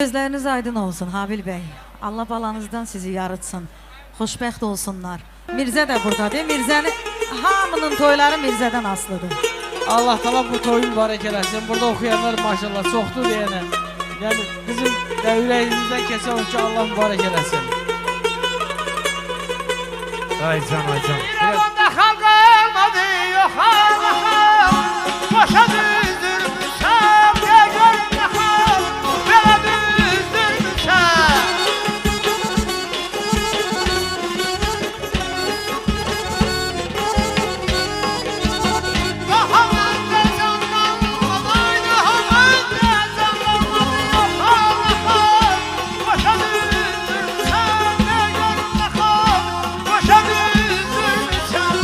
Gözleriniz aydın olsun Habil Bey. Allah balanızdan sizi yarıtsın. Xoşbəxt olsunlar. Mirzə də buradadır. Mirzəni hamının toyları Mirzədən asılıdır. Allah təala bu toyu mübarək eləsin. Burada oxuyanlar maşallah çoxdur deyənə. Yəni bizim də ürəyimizdən keçən o ki Allah mübarək eləsin. Ay can, ay can. İrəvanda xalq almadı, yox Allah'ım. Başa düzdürmüşəm, ya görün yaxam, belə düzdürmüşəm. Daha məndə canlanmadı, daha məndə canlanmadı, yox Allah'ım. Başa düzdürmüşəm, ya görün yaxam, başa düzdürmüşəm.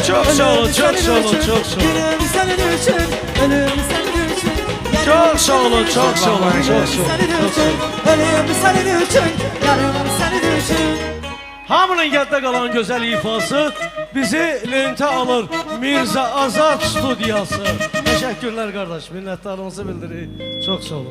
Çok sağ olun, çok sağ olun, çok sağ olun. Gülüm senin için, ölüm senin için. Çok sağ olun, çok sağ olun, çok sağ olun. Senin için, ölüm senin için, yarım senin için. Hamının yadda qalan gözəl ifası bizi lentə alır Mirza Azad studiyası. Təşəkkürlər qardaş, minnətdarımızı bildiririk. Çox sağ olun.